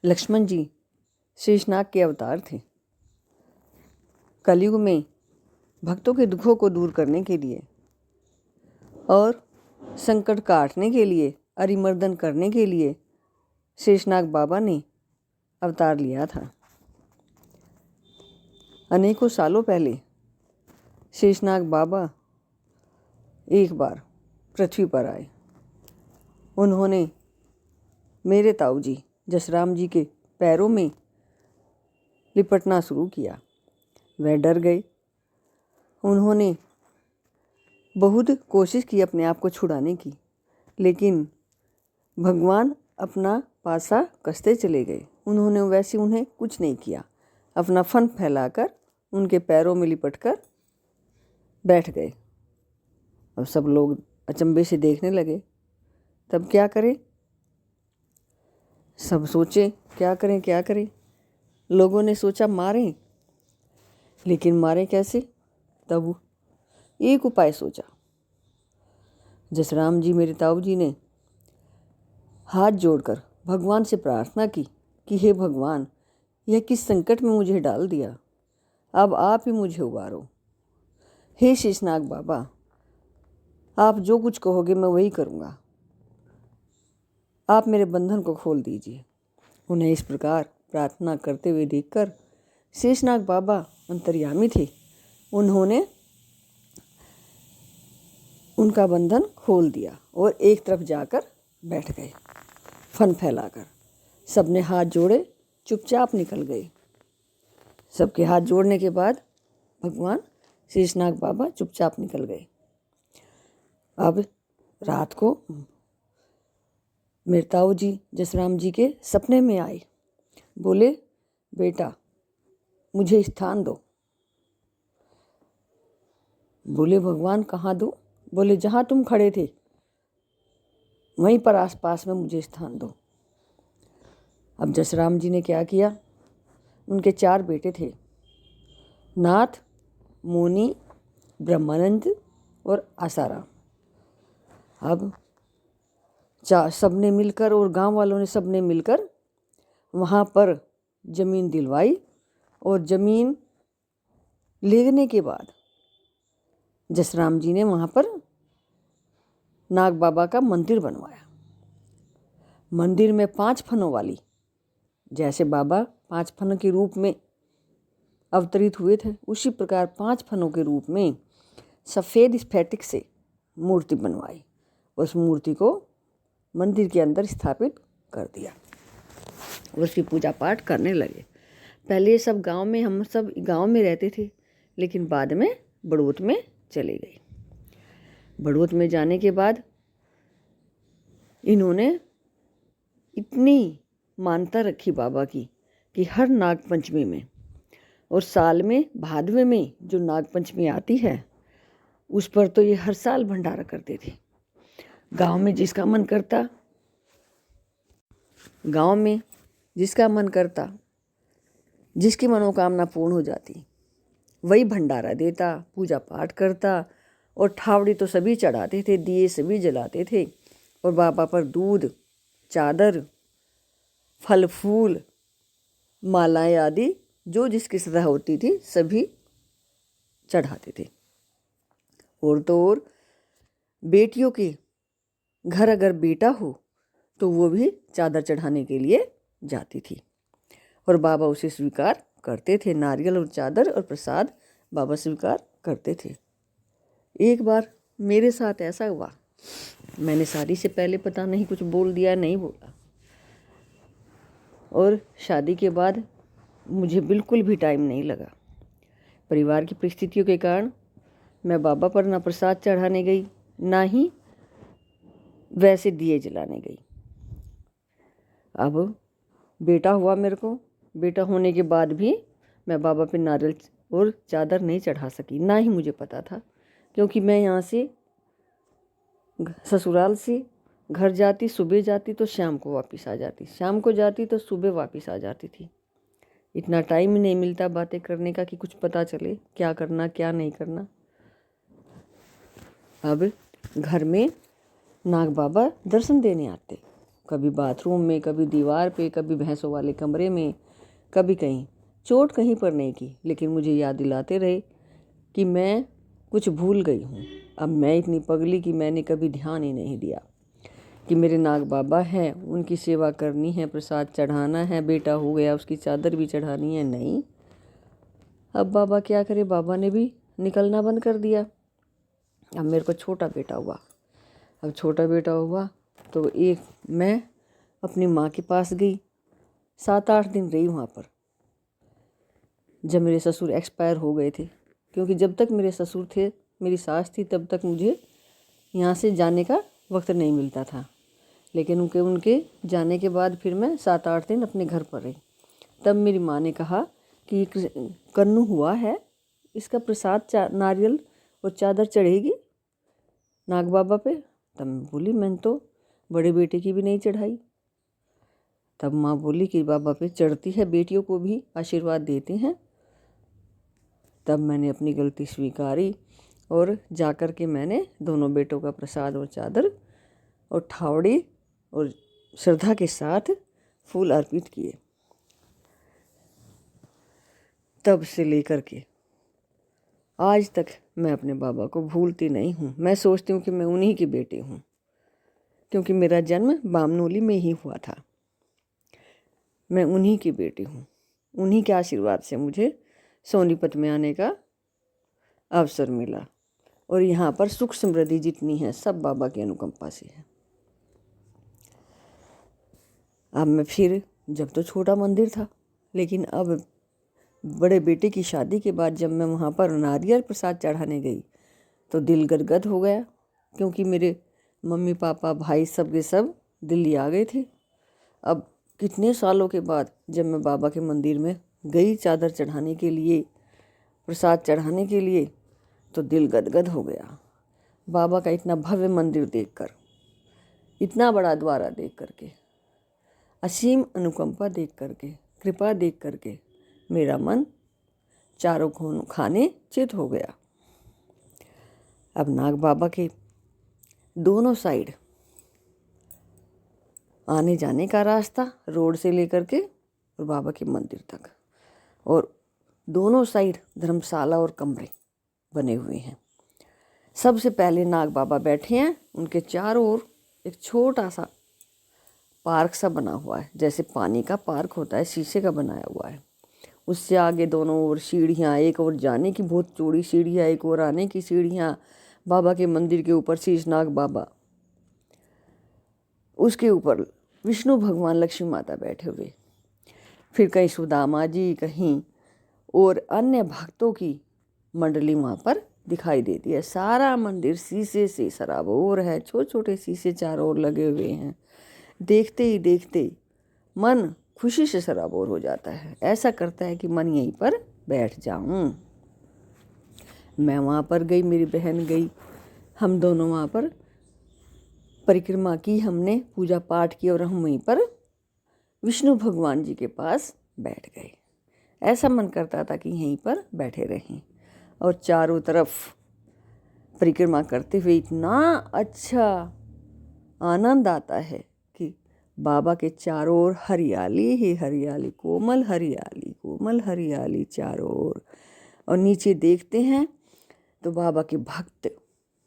लक्ष्मण जी शेषनाग के अवतार थे। कलयुग में भक्तों के दुखों को दूर करने के लिए और संकट काटने के लिए, अरिमर्दन करने के लिए शेषनाग बाबा ने अवतार लिया था। अनेकों सालों पहले शेषनाग बाबा एक बार पृथ्वी पर आए। उन्होंने मेरे ताऊ जी जसराम जी के पैरों में लिपटना शुरू किया। वह डर गए। उन्होंने बहुत कोशिश की अपने आप को छुड़ाने की, लेकिन भगवान अपना पासा कसते चले गए। उन्होंने वैसे उन्हें कुछ नहीं किया। अपना फन फैलाकर उनके पैरों में लिपटकर बैठ गए। अब सब लोग अचंभे से देखने लगे। तब क्या करें? सब सोचे क्या करें क्या करें। लोगों ने सोचा मारें, लेकिन मारें कैसे? तब एक उपाय सोचा। जसराम जी मेरे ताऊ जी ने हाथ जोड़कर भगवान से प्रार्थना की कि हे भगवान, यह किस संकट में मुझे डाल दिया, अब आप ही मुझे उबारो। हे शेषनाग बाबा, आप जो कुछ कहोगे मैं वही करूँगा, आप मेरे बंधन को खोल दीजिए। उन्हें इस प्रकार प्रार्थना करते हुए देखकर शेषनाग बाबा अंतर्यामी थे। उन्होंने उनका बंधन खोल दिया और एक तरफ जाकर बैठ गए फन फैलाकर। सबने हाथ जोड़े, चुपचाप निकल गए। सबके हाथ जोड़ने के बाद भगवान शेषनाग बाबा चुपचाप निकल गए। अब रात को मेरे ताऊ जी जसराम जी के सपने में आए। बोले, बेटा मुझे स्थान दो। बोले, भगवान कहाँ दो? बोले, जहाँ तुम खड़े थे वहीं पर आसपास में मुझे स्थान दो। अब जसराम जी ने क्या किया? उनके 4 बेटे थे, नाथ, मोनी, ब्रह्मानंद और आसाराम। अब सबने मिलकर और गांव वालों ने सबने मिलकर वहाँ पर ज़मीन दिलवाई और ज़मीन लेने के बाद जसराम जी ने वहाँ पर नाग बाबा का मंदिर बनवाया। मंदिर में 5 फनों वाली, जैसे बाबा 5 फनों के रूप में अवतरित हुए थे, उसी प्रकार 5 फनों के रूप में सफ़ेद स्फटिक से मूर्ति बनवाई। उस मूर्ति को मंदिर के अंदर स्थापित कर दिया और उसकी पूजा पाठ करने लगे। पहले सब गांव में, हम सब गांव में रहते थे, लेकिन बाद में बड़ौत में चले गए। बड़ौत में जाने के बाद इन्होंने इतनी मान्यता रखी बाबा की कि हर नाग पंचमी में और साल में भादवे में जो नाग पंचमी आती है उस पर तो ये हर साल भंडारा करते थे। गांव में जिसका मन करता, जिसकी मनोकामना पूर्ण हो जाती, वही भंडारा देता, पूजा पाठ करता और ठावड़ी तो सभी चढ़ाते थे, दिए सभी जलाते थे और बाबा पर दूध, चादर, फल फूल, मालाएं आदि जो जिसकी श्रद्धा होती थी सभी चढ़ाते थे। और तो और बेटियों के घर अगर बेटा हो तो वो भी चादर चढ़ाने के लिए जाती थी और बाबा उसे स्वीकार करते थे। नारियल और चादर और प्रसाद बाबा स्वीकार करते थे। एक बार मेरे साथ ऐसा हुआ, मैंने शादी से पहले पता नहीं कुछ बोल दिया, नहीं बोला, और शादी के बाद मुझे बिल्कुल भी टाइम नहीं लगा। परिवार की परिस्थितियों के कारण मैं बाबा पर ना प्रसाद चढ़ाने गई, ना ही वैसे दिए जलाने गई। अब बेटा हुआ मेरे को, बेटा होने के बाद भी मैं बाबा पे नारियल और चादर नहीं चढ़ा सकी, ना ही मुझे पता था, क्योंकि मैं यहाँ से ससुराल से घर जाती, सुबह जाती तो शाम को वापस आ जाती, शाम को जाती तो सुबह वापस आ जाती थी। इतना टाइम नहीं मिलता बातें करने का कि कुछ पता चले क्या करना क्या नहीं करना। अब घर में नाग बाबा दर्शन देने आते, कभी बाथरूम में, कभी दीवार पे, कभी भैंसों वाले कमरे में, कभी कहीं। चोट कहीं पर नहीं की, लेकिन मुझे याद दिलाते रहे कि मैं कुछ भूल गई हूँ। अब मैं इतनी पगली कि मैंने कभी ध्यान ही नहीं दिया कि मेरे नाग बाबा हैं, उनकी सेवा करनी है, प्रसाद चढ़ाना है, बेटा हो गया उसकी चादर भी चढ़ानी है। नहीं, अब बाबा क्या करे, बाबा ने भी निकलना बंद कर दिया। अब मेरे को छोटा बेटा हुआ। अब छोटा बेटा हुआ तो एक मैं अपनी माँ के पास गई, 7-8 दिन रही वहाँ पर, जब मेरे ससुर एक्सपायर हो गए थे। क्योंकि जब तक मेरे ससुर थे, मेरी सास थी, तब तक मुझे यहाँ से जाने का वक्त नहीं मिलता था। लेकिन उनके जाने के बाद फिर मैं 7-8 दिन अपने घर पर रही। तब मेरी माँ ने कहा कि कन्नू हुआ है, इसका प्रसाद नारियल और चादर चढ़ेगी नाग बाबा पे। तब मैं बोली, मैंने तो बड़े बेटे की भी नहीं चढ़ाई। तब माँ बोली कि बाबा पे चढ़ती है, बेटियों को भी आशीर्वाद देते हैं। तब मैंने अपनी गलती स्वीकारी और जाकर के मैंने दोनों बेटों का प्रसाद और चादर और ठावड़ी और श्रद्धा के साथ फूल अर्पित किए। तब से लेकर के आज तक मैं अपने बाबा को भूलती नहीं हूँ। मैं सोचती हूँ कि मैं उन्हीं की बेटी हूँ, क्योंकि मेरा जन्म बामनोली में ही हुआ था। मैं उन्हीं की बेटी हूँ। उन्हीं के आशीर्वाद से मुझे सोनीपत में आने का अवसर मिला, और यहाँ पर सुख समृद्धि जितनी है सब बाबा की अनुकंपा से है। अब मैं फिर, जब तो छोटा मंदिर था, लेकिन अब बड़े बेटे की शादी के बाद जब मैं वहाँ पर नारियल प्रसाद चढ़ाने गई तो दिल गदगद हो गया, क्योंकि मेरे मम्मी पापा भाई सब के सब दिल्ली आ गए थे। अब कितने सालों के बाद जब मैं बाबा के मंदिर में गई चादर चढ़ाने के लिए, प्रसाद चढ़ाने के लिए, तो दिल गदगद हो गया। बाबा का इतना भव्य मंदिर देखकर, इतना बड़ा द्वारा देख करके, असीम अनुकंपा देख करके, कृपा देख करके मेरा मन चारों खाने चित हो गया। अब नाग बाबा के दोनों साइड आने जाने का रास्ता, रोड से लेकर के और बाबा के मंदिर तक, और दोनों साइड धर्मशाला और कमरे बने हुए हैं। सबसे पहले नाग बाबा बैठे हैं, उनके चारों ओर एक छोटा सा पार्क सा बना हुआ है, जैसे पानी का पार्क होता है, शीशे का बनाया हुआ है। उससे आगे दोनों ओर सीढ़ियाँ, एक ओर जाने की बहुत चौड़ी सीढ़ियाँ, एक ओर आने की सीढ़ियाँ। बाबा के मंदिर के ऊपर शीशनाग बाबा, उसके ऊपर विष्णु भगवान, लक्ष्मी माता बैठे हुए, फिर कहीं सुदामा जी, कहीं और अन्य भक्तों की मंडली वहाँ पर दिखाई देती है। सारा मंदिर शीशे से सराबोर है, छोटे छोटे शीशे चारों ओर लगे हुए हैं। देखते ही देखते मन खुशी से सराबोर हो जाता है, ऐसा करता है कि मन यहीं पर बैठ जाऊं। मैं वहाँ पर गई, मेरी बहन गई, हम दोनों वहाँ पर परिक्रमा की, हमने पूजा पाठ की और हम वहीं पर विष्णु भगवान जी के पास बैठ गए। ऐसा मन करता था कि यहीं पर बैठे रहें, और चारों तरफ परिक्रमा करते हुए इतना अच्छा आनंद आता है कि बाबा के चारों ओर हरियाली ही हरियाली, कोमल हरियाली, कोमल हरियाली चारों ओर। और नीचे देखते हैं तो बाबा के भक्त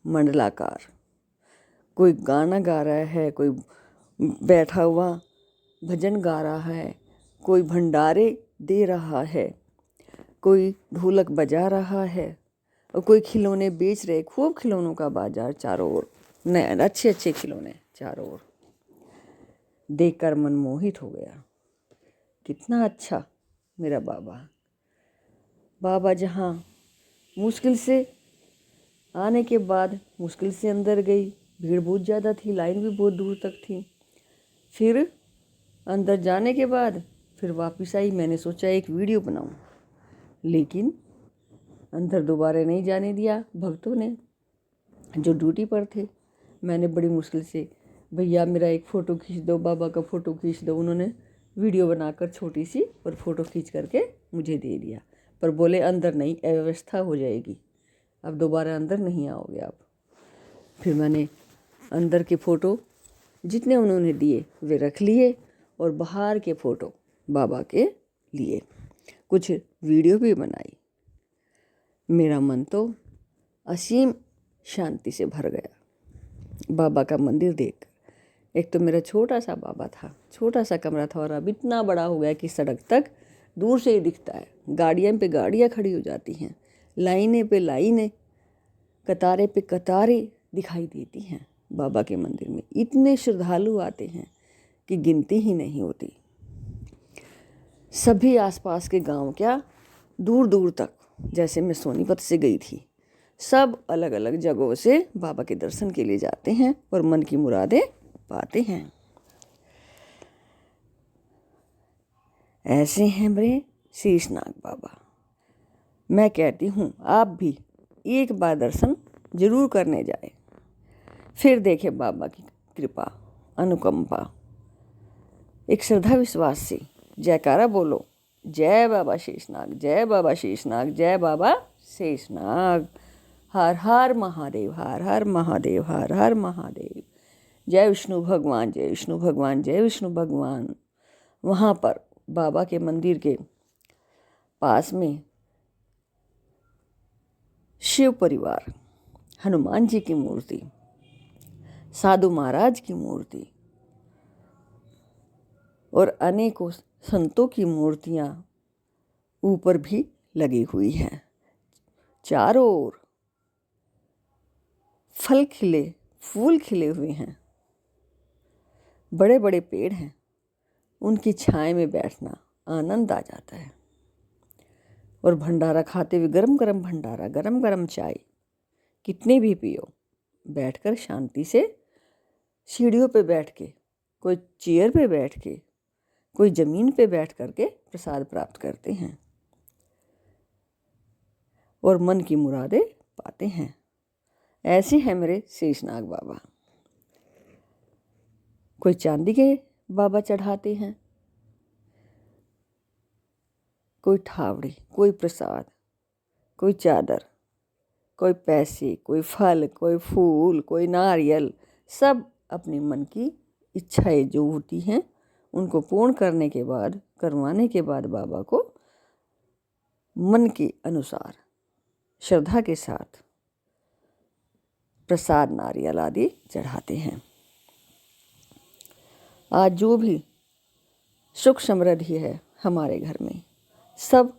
मंडलाकार, कोई गाना गा रहा है, कोई बैठा हुआ भजन गा रहा है, कोई भंडारे दे रहा है, कोई ढोलक बजा रहा है, और कोई खिलौने बेच रहे। खूब खिलौनों का बाजार चारों ओर, नए अच्छे अच्छे खिलौने चारों ओर। देखकर मन मोहित हो गया। कितना अच्छा मेरा बाबा। बाबा जहाँ मुश्किल से आने के बाद मुश्किल से अंदर गई, भीड़ बहुत ज़्यादा थी, लाइन भी बहुत दूर तक थी। फिर अंदर जाने के बाद फिर वापस आई। मैंने सोचा एक वीडियो बनाऊं, लेकिन अंदर दोबारा नहीं जाने दिया भक्तों ने जो ड्यूटी पर थे। मैंने बड़ी मुश्किल से, भैया मेरा एक फ़ोटो खींच दो, बाबा का फ़ोटो खींच दो। उन्होंने वीडियो बनाकर छोटी सी और फ़ोटो खींच करके मुझे दे दिया, पर बोले अंदर नहीं, अव्यवस्था हो जाएगी, अब दोबारा अंदर नहीं आओगे आप। फिर मैंने अंदर के फ़ोटो जितने उन्होंने दिए वे रख लिए और बाहर के फ़ोटो बाबा के लिए, कुछ वीडियो भी बनाई। मेरा मन तो असीम शांति से भर गया बाबा का मंदिर देख। एक तो मेरा छोटा सा बाबा था, छोटा सा कमरा था, और अब इतना बड़ा हो गया कि सड़क तक दूर से ही दिखता है। गाड़ियाँ पे गाड़ियाँ खड़ी हो जाती हैं, लाइनें पे लाइनें, कतारे पे कतारें दिखाई देती हैं। बाबा के मंदिर में इतने श्रद्धालु आते हैं कि गिनती ही नहीं होती। सभी आसपास के गांव, क्या दूर दूर तक, जैसे मैं सोनीपत से गई थी, सब अलग अलग जगहों से बाबा के दर्शन के लिए जाते हैं और मन की मुरादें पाते हैं। ऐसे हैं मेरे शीशनाग बाबा। मैं कहती हूँ आप भी एक बार दर्शन जरूर करने जाए, फिर देखे बाबा की कृपा, अनुकंपा। एक श्रद्धा विश्वास से जयकारा बोलो, जय बाबा शेषनाग, जय बाबा शेषनाग, जय बाबा शेषनाग। हर हर महादेव, हर हर महादेव, हर हर महादेव। जय विष्णु भगवान, जय विष्णु भगवान, जय विष्णु भगवान। वहाँ पर बाबा के मंदिर के पास में शिव परिवार, हनुमान जी की मूर्ति, साधु महाराज की मूर्ति और अनेकों संतों की मूर्तियाँ ऊपर भी लगी हुई हैं। चारों ओर फल खिले, फूल खिले हुए हैं, बड़े बड़े पेड़ हैं, उनकी छाया में बैठना आनंद आ जाता है। और भंडारा खाते हुए, गरम गरम भंडारा, गरम गरम चाय, कितने भी पियो, बैठकर शांति से सीढ़ियों पे बैठ के, कोई चेयर पे बैठ के, कोई ज़मीन पे बैठ करके प्रसाद प्राप्त करते हैं और मन की मुरादें पाते हैं। ऐसे हैं मेरे शेषनाग बाबा। कोई चांदी के बाबा चढ़ाते हैं, कोई ठावड़ी, कोई प्रसाद, कोई चादर, कोई पैसे, कोई फल, कोई फूल, कोई नारियल, सब अपने मन की इच्छाएं जो होती हैं उनको पूर्ण करने के बाद, करवाने के बाद बाबा को मन के अनुसार श्रद्धा के साथ प्रसाद, नारियल आदि चढ़ाते हैं। आज जो भी सुख समृद्धि है हमारे घर में, सब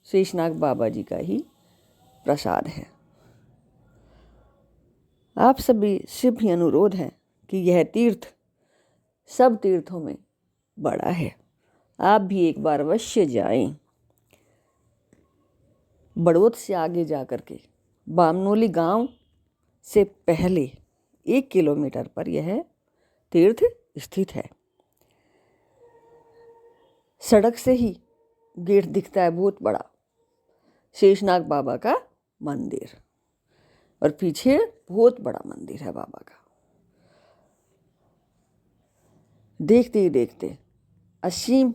शेषनाग बाबा जी का ही प्रसाद है। आप सभी से भी अनुरोध है कि यह तीर्थ सब तीर्थों में बड़ा है, आप भी एक बार अवश्य जाएं। बड़ौत से आगे जा कर के बामनोली गांव से पहले 1 किलोमीटर पर यह तीर्थ स्थित है। सड़क से ही गेट दिखता है बहुत बड़ा, शेषनाग बाबा का मंदिर, और पीछे बहुत बड़ा मंदिर है बाबा का। देखते ही देखते असीम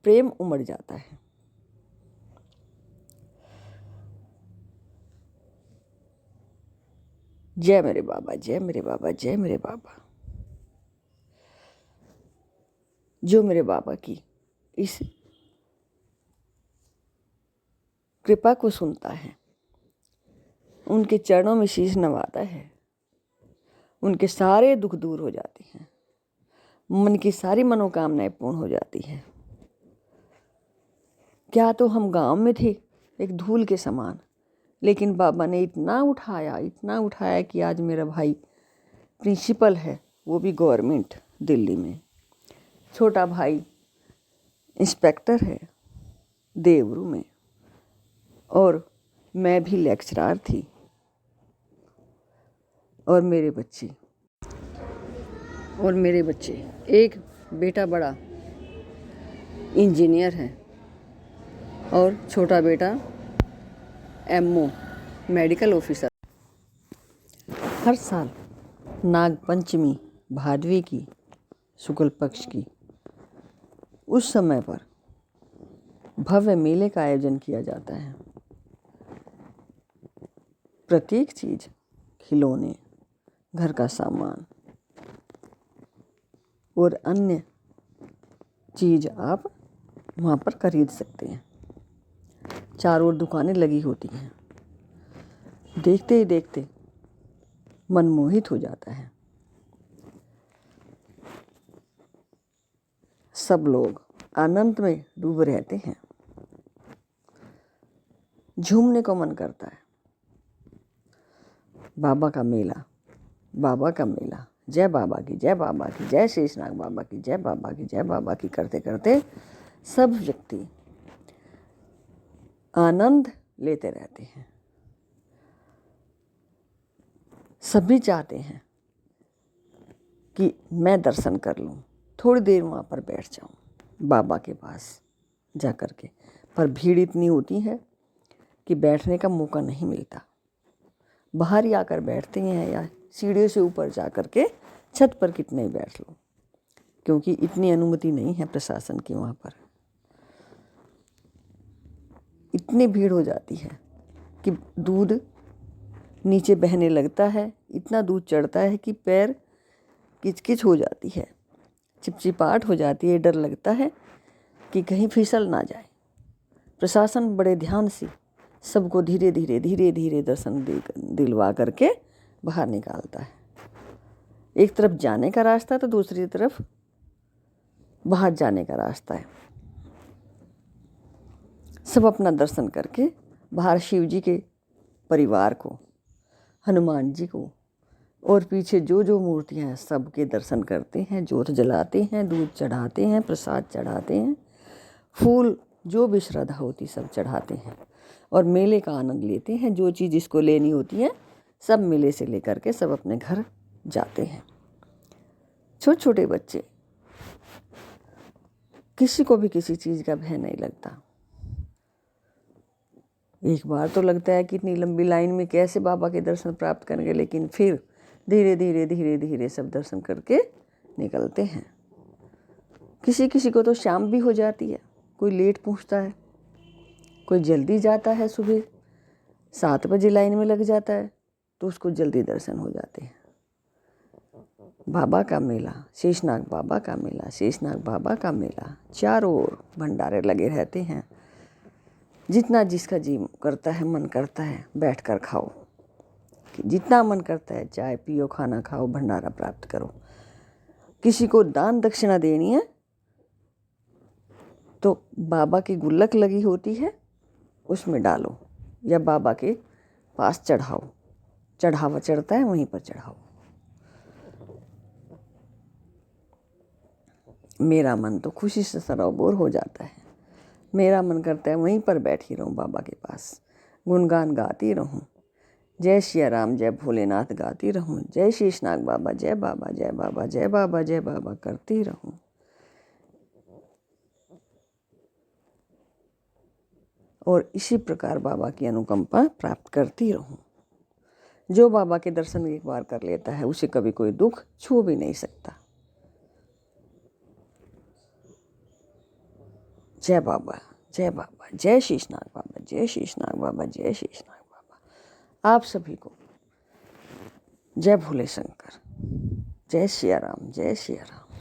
प्रेम उमड़ जाता है। जय मेरे बाबा, जय मेरे बाबा, जय मेरे बाबा। जो मेरे बाबा की इस कृपा को सुनता है, उनके चरणों में शीश नवाता है, उनके सारे दुख दूर हो जाते हैं, मन की सारी मनोकामनाएं पूर्ण हो जाती हैं। क्या तो हम गांव में थे एक धूल के समान, लेकिन बाबा ने इतना उठाया कि आज मेरा भाई प्रिंसिपल है, वो भी गवर्नमेंट दिल्ली में। छोटा भाई इंस्पेक्टर है देवरू में, और मैं भी लेक्चरर थी, और मेरे बच्चे एक बेटा बड़ा इंजीनियर है और छोटा बेटा MO मेडिकल ऑफिसर। हर साल नाग पंचमी भादवे की शुक्ल पक्ष की उस समय पर भव्य मेले का आयोजन किया जाता है। प्रत्येक चीज, खिलौने, घर का सामान, और अन्य चीज़ आप वहाँ पर खरीद सकते हैं। चारों ओर दुकानें लगी होती हैं। देखते ही देखते मन मोहित हो जाता है। सब लोग आनंद में डूबे रहते हैं। झूमने को मन करता है। बाबा का मेला, बाबा का मेला, जय बाबा की, जय बाबा की, जय शेषनाग बाबा की, जय बाबा की, जय बाबा की करते करते सब व्यक्ति आनंद लेते रहते हैं। सभी चाहते हैं कि मैं दर्शन कर लूं, थोड़ी देर वहाँ पर बैठ जाऊं बाबा के पास जा कर के, पर भीड़ इतनी होती है कि बैठने का मौका नहीं मिलता। बाहर ही आकर बैठते हैं या सीढ़ियों से ऊपर जा कर के छत पर कितने ही बैठ लो, क्योंकि इतनी अनुमति नहीं है प्रशासन की। वहाँ पर इतनी भीड़ हो जाती है कि दूध नीचे बहने लगता है, इतना दूध चढ़ता है कि पैर किचकिच हो जाती है, चिपचिपाहट हो जाती है। डर लगता है कि कहीं फिसल ना जाए। प्रशासन बड़े ध्यान से सबको धीरे धीरे दर्शन दिलवा करके बाहर निकालता है। एक तरफ जाने का रास्ता तो दूसरी तरफ बाहर जाने का रास्ता है। सब अपना दर्शन करके बाहर शिव जी के परिवार को, हनुमान जी को और पीछे जो जो मूर्तियाँ हैं सबके दर्शन करते हैं, जोत जलाते हैं, दूध चढ़ाते हैं, प्रसाद चढ़ाते हैं, फूल जो भी श्रद्धा होती सब चढ़ाते हैं और मेले का आनंद लेते हैं। जो चीज़ जिसको लेनी होती है सब मेले से लेकर के सब अपने घर जाते हैं। छोटे छोटे बच्चे, किसी को भी किसी चीज़ का भय नहीं लगता। एक बार तो लगता है कि इतनी लंबी लाइन में कैसे बाबा के दर्शन प्राप्त करेंगे, लेकिन फिर धीरे धीरे सब दर्शन करके निकलते हैं। किसी किसी को तो शाम भी हो जाती है, कोई लेट पहुंचता है, कोई जल्दी जाता है, सुबह 7 बजे लाइन में लग जाता है तो उसको जल्दी दर्शन हो जाते हैं। बाबा का मेला, शेषनाग बाबा का मेला, शेषनाग बाबा का मेला, चारों ओर भंडारे लगे रहते हैं। जितना जिसका जी करता है, मन करता है बैठ कर खाओ, जितना मन करता है चाय पियो, खाना खाओ, भंडारा प्राप्त करो। किसी को दान दक्षिणा देनी है तो बाबा की गुल्लक लगी होती है उसमें डालो या बाबा के पास चढ़ाओ, चढ़ावा चढ़ता है वहीं पर चढ़ाओ। मेरा मन तो खुशी से सरोबोर हो जाता है। मेरा मन करता है वहीं पर बैठी रहूं बाबा के पास, गुणगान गाती रहूं, जय सिया राम, जय भोलेनाथ गाती रहूं, जय शेषनाग बाबा, जय बाबा, जय बाबा, जय बाबा, जय बाबा करती रहूं। और इसी प्रकार बाबा की अनुकंपा प्राप्त करती रहूं। जो बाबा के दर्शन एक बार कर लेता है उसे कभी कोई दुख छू भी नहीं सकता। जय बाबा, जय बाबा, जय शेषनाग बाबा, जय शेषनाग बाबा, जय शेषनाग बाबा। आप सभी को जय भोले शंकर, जय सिया राम, जय सिया राम,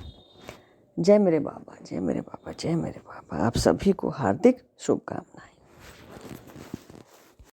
जय मेरे बाबा, जय मेरे बाबा, जय मेरे बाबा। आप सभी को हार्दिक शुभकामनाएं।